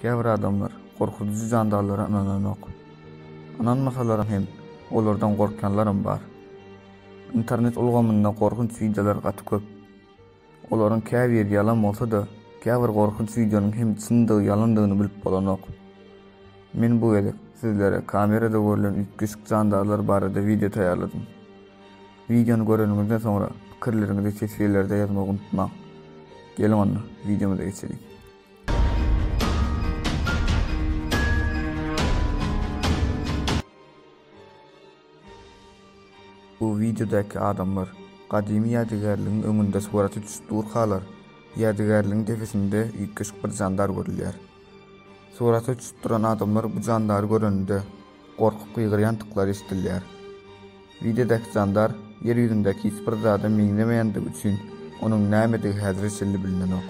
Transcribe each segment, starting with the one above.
Käbir adamlar gorkutucu jandarlara inananok. Inanmasalarym hem olardan gorkanlarym bar. İnternet ulgamynda gorkunç videolar gaty köp. Olaryň käbir ýalan bolsa-da, käbir gorkunç videonyň hem çyndygy ýalandygyny bilip bolanok. Men bu ýerde sizlere kamerada görülen üýtgeçik jandarlar barada video taýýarladym. Videony göreniňizden soňra pikirleriňizi çeşmelerde ýazmagy unutmaň. Gelin onu videomuza geçelim. Bu videodaki adamlar kadimi ýadygarlygyň öňünde surat tutuşdurýarlar. Ýadygarlygyň tepesinde üýtgeçik bir jandar görülýär. Suraty tutuşduran adamlar bu jandary görende gorkup gygyrýan tyklar eşdilýär. Videodaki jandar yer ýüzündeki hiç bir zada meňlemeýänligi üçin onuň nämetigi häzir şelli bilinenok.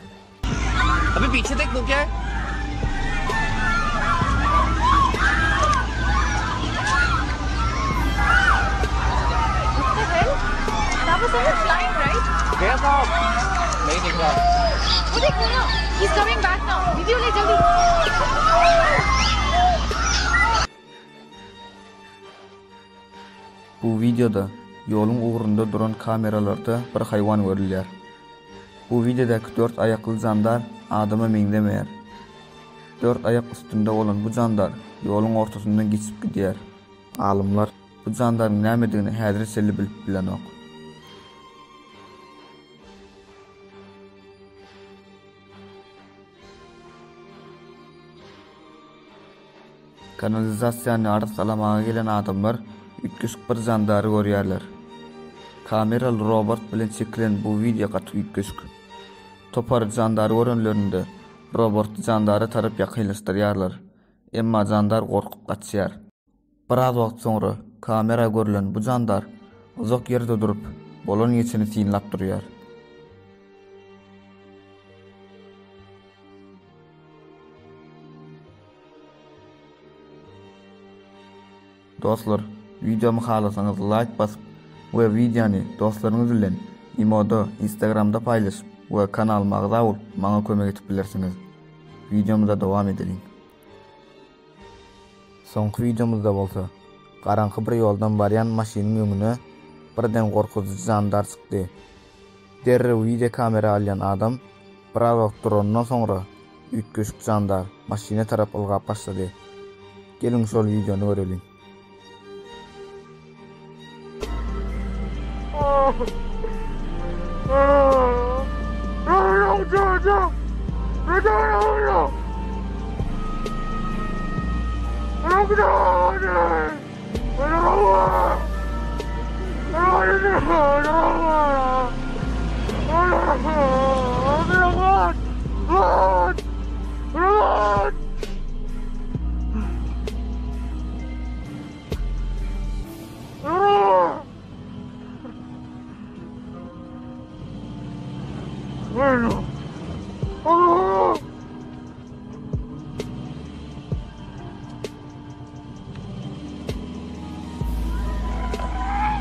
अभी पीछे देख वो क्या है? What the hell? That was someone flying, right? गया साहब नहीं दिख रहा. वो देख ना, he's coming back now. Video ले जल्दी. Bu videoda ýoluň ugrunda duran kameralarda bir haýwan görülýär. Bu videodaki 4 ayaklı jandar adama meňlemeýär. 4 ayak üstünde olan bu jandar ýoluň ortasyndan geçip gidýär. Alymlar bu jandaryň nämedigini häzir şelli bilip bilenok. Kanalizasiýany arsalamaga gelen adamlar üýtgeçik bir jandary görýärler. Kameraly robot bilen çekilen bu video gaty üýtgeçik. Topar jandary görenlerinde robot jandary tarap ýakynlaşdyrýarlar. Emma jandar gorkup gaçýar. Biraz wagt soňra kamera görülen bu jandar uzak ýerde durup bolan ýetini synlap durýar. Dostlar, videomu halasanız like basıp ve videonu dostlarınız bilen imoda Instagramda paylaşıp ve kanalyma agza bolup maňa kömek etip bilersiniz. Videomuza dowam edelim. Soňky videomuzda bolsa, garaňky bir ýoldan barýan maşynyň öňüne birden gorkutucu jandar çykdy. Derrew video kamera alýan adam biraz wagt durandan soňra üýtgeçik jandar maşyna tarap ylgap başlady. Gelin şol videonu görelim.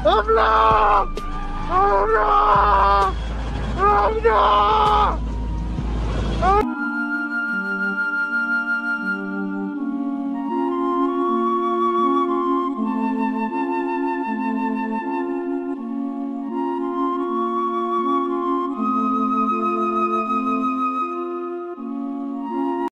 Allah! Allah! Allah!